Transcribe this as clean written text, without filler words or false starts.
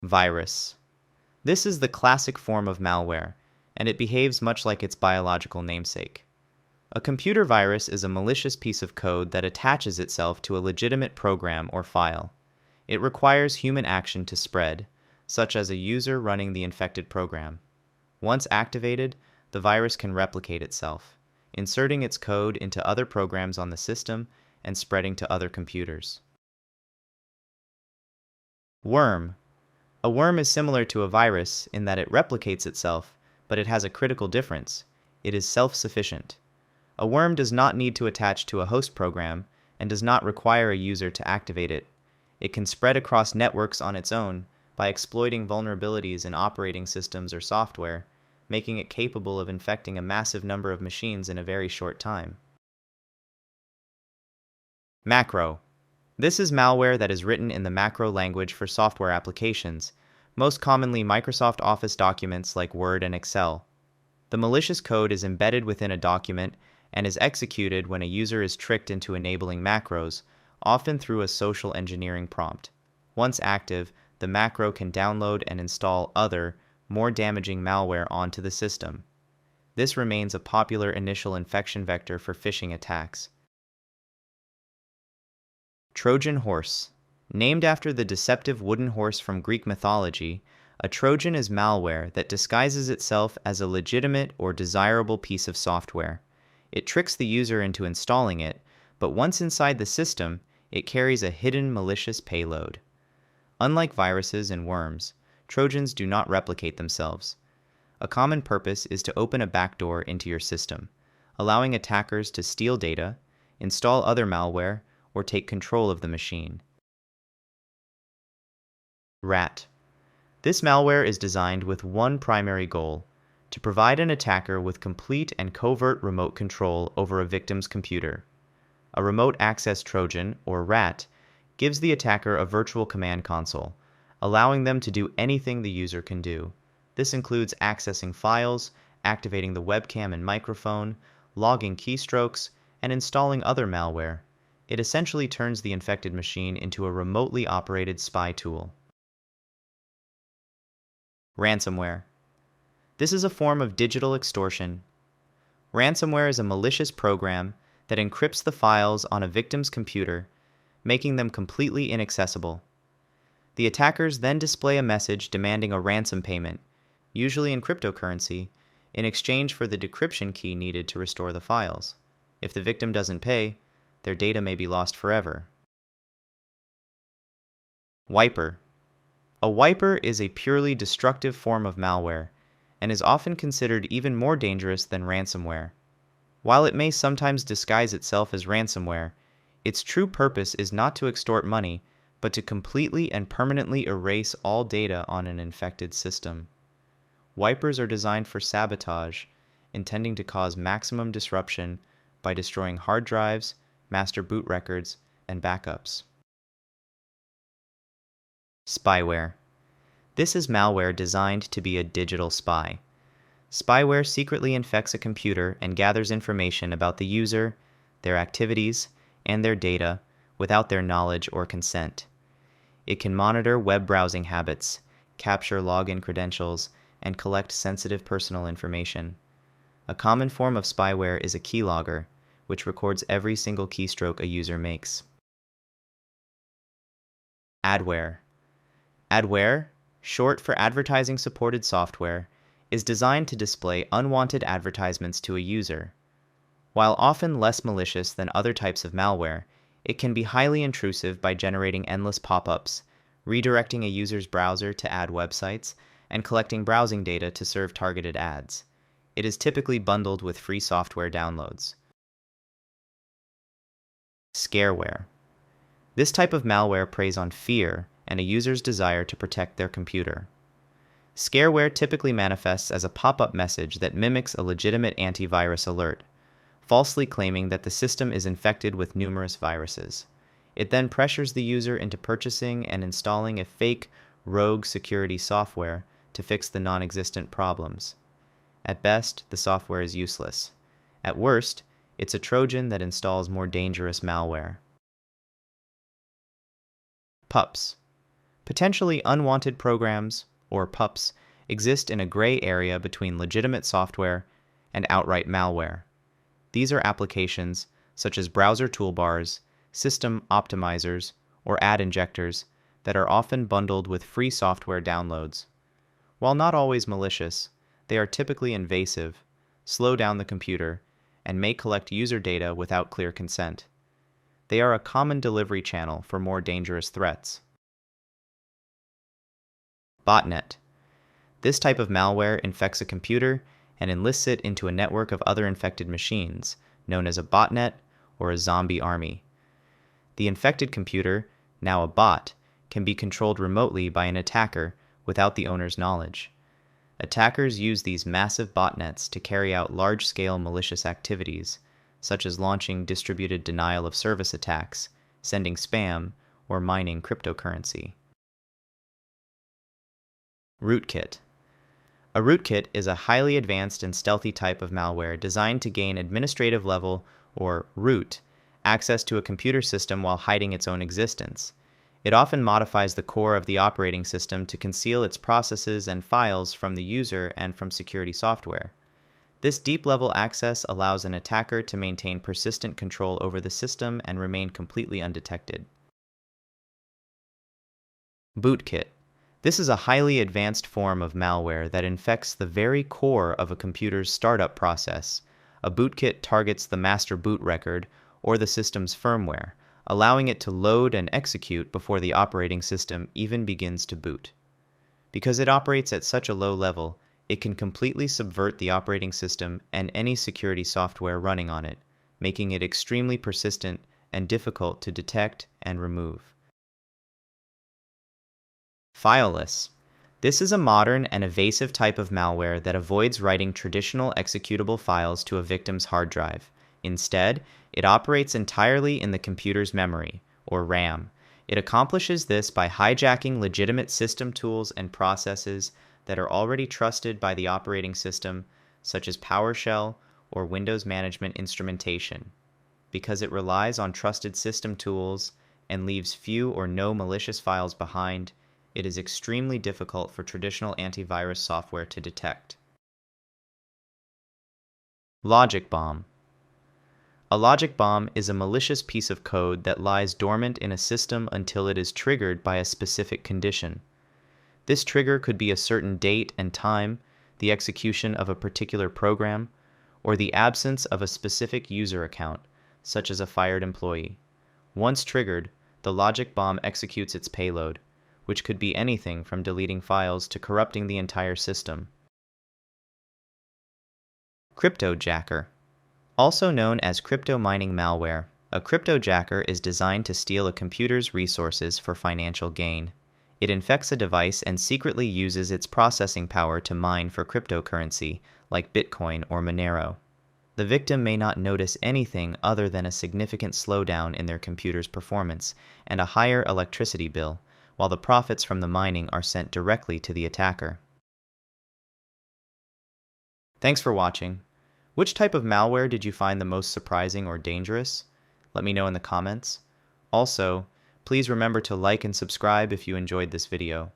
Virus. This is the classic form of malware, and it behaves much like its biological namesake. A computer virus is a malicious piece of code that attaches itself to a legitimate program or file. It requires human action to spread, such as a user running the infected program. Once activated, the virus can replicate itself, inserting its code into other programs on the system and spreading to other computers. Worm. A worm is similar to a virus in that it replicates itself, but it has a critical difference. It is self-sufficient. A worm does not need to attach to a host program and does not require a user to activate it. It can spread across networks on its own by exploiting vulnerabilities in operating systems or software, making it capable of infecting a massive number of machines in a very short time. Macro. This is malware that is written in the macro language for software applications, most commonly Microsoft Office documents like Word and Excel. The malicious code is embedded within a document and is executed when a user is tricked into enabling macros, often through a social engineering prompt. Once active, the macro can download and install other, more damaging malware onto the system. This remains a popular initial infection vector for phishing attacks. Trojan Horse. Named after the deceptive wooden horse from Greek mythology, a Trojan is malware that disguises itself as a legitimate or desirable piece of software. It tricks the user into installing it, but once inside the system, it carries a hidden malicious payload. Unlike viruses and worms, Trojans do not replicate themselves. A common purpose is to open a backdoor into your system, allowing attackers to steal data, install other malware, or take control of the machine. Rat. This malware is designed with one primary goal: to provide an attacker with complete and covert remote control over a victim's computer. A remote access Trojan, or RAT, gives the attacker a virtual command console, allowing them to do anything the user can do. This includes accessing files, activating the webcam and microphone, logging keystrokes, and installing other malware. It essentially turns the infected machine into a remotely operated spy tool. Ransomware. This is a form of digital extortion. Ransomware is a malicious program that encrypts the files on a victim's computer, making them completely inaccessible. The attackers then display a message demanding a ransom payment, usually in cryptocurrency, in exchange for the decryption key needed to restore the files. If the victim doesn't pay, their data may be lost forever. Wiper. A wiper is a purely destructive form of malware, and is often considered even more dangerous than ransomware. While it may sometimes disguise itself as ransomware, its true purpose is not to extort money, but to completely and permanently erase all data on an infected system. Wipers are designed for sabotage, intending to cause maximum disruption by destroying hard drives, master boot records, and backups. Spyware. This is malware designed to be a digital spy. Spyware secretly infects a computer and gathers information about the user, their activities, and their data without their knowledge or consent. It can monitor web browsing habits, capture login credentials, and collect sensitive personal information. A common form of spyware is a keylogger, which records every single keystroke a user makes. Adware. Adware, short for advertising supported software, is designed to display unwanted advertisements to a user. While often less malicious than other types of malware, it can be highly intrusive by generating endless pop-ups, redirecting a user's browser to ad websites, and collecting browsing data to serve targeted ads. It is typically bundled with free software downloads. Scareware. This type of malware preys on fear and a user's desire to protect their computer. Scareware typically manifests as a pop-up message that mimics a legitimate antivirus alert, falsely claiming that the system is infected with numerous viruses. It then pressures the user into purchasing and installing a fake, rogue security software to fix the non-existent problems. At best, the software is useless. At worst, it's a Trojan that installs more dangerous malware. PUPs. Potentially unwanted programs, or PUPs, exist in a gray area between legitimate software and outright malware. These are applications such as browser toolbars, system optimizers, or ad injectors that are often bundled with free software downloads. While not always malicious, they are typically invasive, slow down the computer, and may collect user data without clear consent. They are a common delivery channel for more dangerous threats. Botnet. This type of malware infects a computer and enlists it into a network of other infected machines, known as a botnet or a zombie army. The infected computer, now a bot, can be controlled remotely by an attacker without the owner's knowledge. Attackers use these massive botnets to carry out large-scale malicious activities, such as launching distributed denial-of-service attacks, sending spam, or mining cryptocurrency. Rootkit. A rootkit is a highly advanced and stealthy type of malware designed to gain administrative level, or root, access to a computer system while hiding its own existence. It often modifies the core of the operating system to conceal its processes and files from the user and from security software. This deep-level access allows an attacker to maintain persistent control over the system and remain completely undetected. Bootkit. This is a highly advanced form of malware that infects the very core of a computer's startup process. A bootkit targets the master boot record or the system's firmware, allowing it to load and execute before the operating system even begins to boot. Because it operates at such a low level, it can completely subvert the operating system and any security software running on it, making it extremely persistent and difficult to detect and remove. Fileless. This is a modern and evasive type of malware that avoids writing traditional executable files to a victim's hard drive. Instead, it operates entirely in the computer's memory, or RAM. It accomplishes this by hijacking legitimate system tools and processes that are already trusted by the operating system, such as PowerShell or Windows management instrumentation. Because it relies on trusted system tools and leaves few or no malicious files behind, it is extremely difficult for traditional antivirus software to detect. Logic bomb. A logic bomb is a malicious piece of code that lies dormant in a system until it is triggered by a specific condition. This trigger could be a certain date and time, the execution of a particular program, or the absence of a specific user account, such as a fired employee. Once triggered, the logic bomb executes its payload, which could be anything from deleting files to corrupting the entire system. Cryptojacker. Also known as crypto mining malware, a cryptojacker is designed to steal a computer's resources for financial gain. It infects a device and secretly uses its processing power to mine for cryptocurrency, like Bitcoin or Monero. The victim may not notice anything other than a significant slowdown in their computer's performance and a higher electricity bill, while the profits from the mining are sent directly to the attacker. Thanks for watching. Which type of malware did you find the most surprising or dangerous? Let me know in the comments. Also, please remember to like and subscribe if you enjoyed this video.